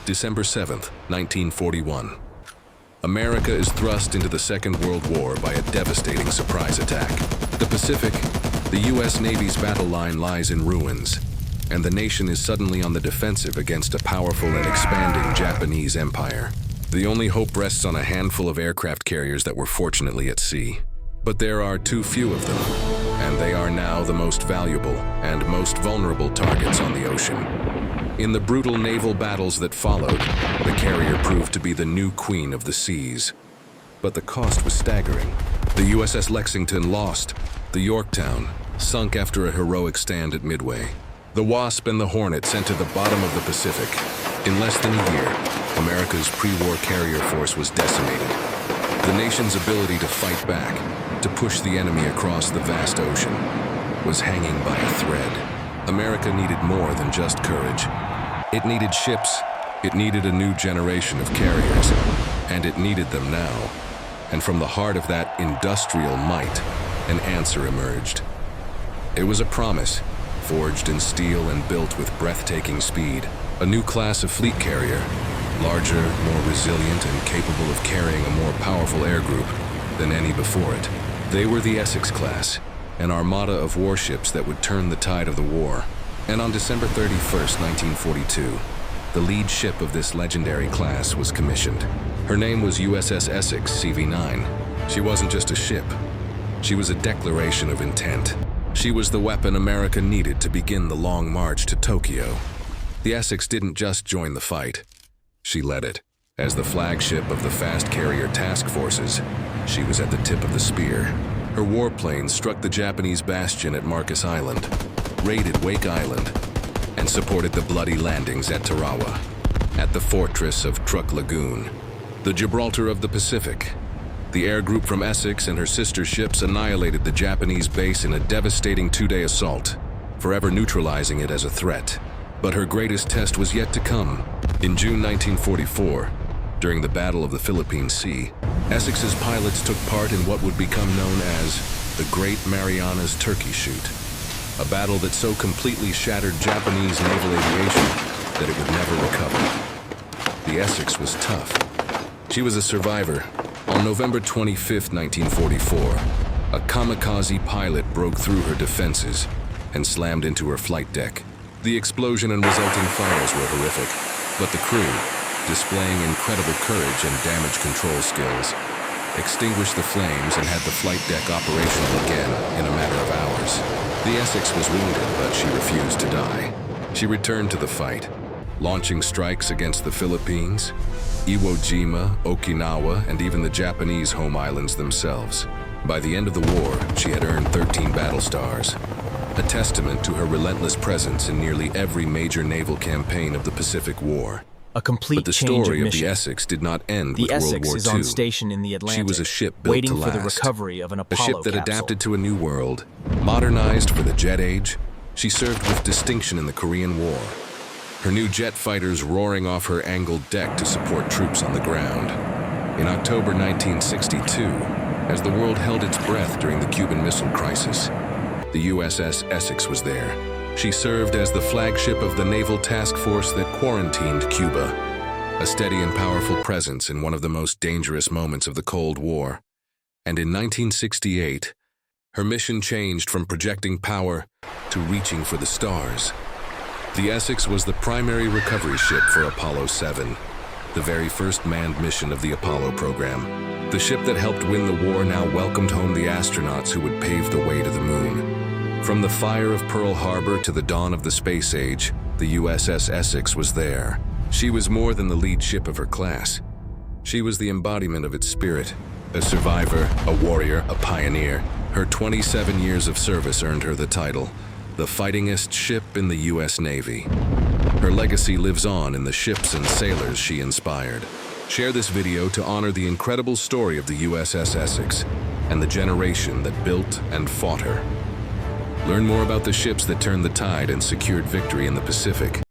December 7th, 1941. America is thrust into the Second World War by a devastating surprise attack. The Pacific, the U.S. Navy's battle line lies in ruins, and the nation is suddenly on the defensive against a powerful and expanding Japanese empire. The only hope rests on a handful of aircraft carriers that were fortunately at sea. But there are too few of them, and they are now the most valuable and most vulnerable targets on the ocean. In the brutal naval battles that followed, the carrier proved to be the new queen of the seas. But the cost was staggering. The USS Lexington lost. The Yorktown sunk after a heroic stand at Midway. The Wasp and the Hornet sent to the bottom of the Pacific. In less than a year, America's pre-war carrier force was decimated. The nation's ability to fight back, to push the enemy across the vast ocean, was hanging by a thread. America needed more than just courage. It needed ships, it needed a new generation of carriers, and it needed them now. And from the heart of that industrial might, an answer emerged. It was a promise, forged in steel and built with breathtaking speed. A new class of fleet carrier, larger, more resilient, and capable of carrying a more powerful air group than any before it. They were the Essex class, an armada of warships that would turn the tide of the war. And on December 31st, 1942, the lead ship of this legendary class was commissioned. Her name was USS Essex CV-9. She wasn't just a ship. She was a declaration of intent. She was the weapon America needed to begin the long march to Tokyo. The Essex didn't just join the fight. She led it. As the flagship of the fast carrier task forces, she was at the tip of the spear. Her warplanes struck the Japanese bastion at Marcus Island, raided Wake Island, and supported the bloody landings at Tarawa, at the fortress of Truk Lagoon, the Gibraltar of the Pacific. The air group from Essex and her sister ships annihilated the Japanese base in a devastating two-day assault, forever neutralizing it as a threat. But her greatest test was yet to come. In June 1944, during the Battle of the Philippine Sea, Essex's pilots took part in what would become known as the Great Marianas Turkey Shoot, a battle that so completely shattered Japanese naval aviation that it would never recover. The Essex was tough. She was a survivor. On November 25, 1944, a kamikaze pilot broke through her defenses and slammed into her flight deck. The explosion and resulting fires were horrific, but the crew, displaying incredible courage and damage control skills, extinguished the flames and had the flight deck operational again in a matter of hours. The Essex was wounded, but she refused to die. She returned to the fight, launching strikes against the Philippines, Iwo Jima, Okinawa, and even the Japanese home islands themselves. By the end of the war, she had earned 13 battle stars, a testament to her relentless presence in nearly every major naval campaign of the Pacific War. A complete But the change of story of mission. the Essex did not end with The World Essex War is II. on station in the Atlantic, She was a ship built waiting to for the last. recovery of an A Apollo ship that capsule. adapted to a new world, modernized for the jet age. She served with distinction in the Korean War, her new jet fighters roaring off her angled deck to support troops on the ground. In October 1962, as the world held its breath during the Cuban Missile Crisis, the USS Essex was there. She served as the flagship of the naval task force that quarantined Cuba, a steady and powerful presence in one of the most dangerous moments of the Cold War. And in 1968, her mission changed from projecting power to reaching for the stars. The Essex was the primary recovery ship for Apollo 7, the very first manned mission of the Apollo program. The ship that helped win the war now welcomed home the astronauts who would pave the way to the moon. From the fire of Pearl Harbor to the dawn of the space age, the USS Essex was there. She was more than the lead ship of her class. She was the embodiment of its spirit. A survivor, a warrior, a pioneer. Her 27 years of service earned her the title, the Fightingest Ship in the U.S. Navy. Her legacy lives on in the ships and sailors she inspired. Share this video to honor the incredible story of the USS Essex and the generation that built and fought her. Learn more about the ships that turned the tide and secured victory in the Pacific.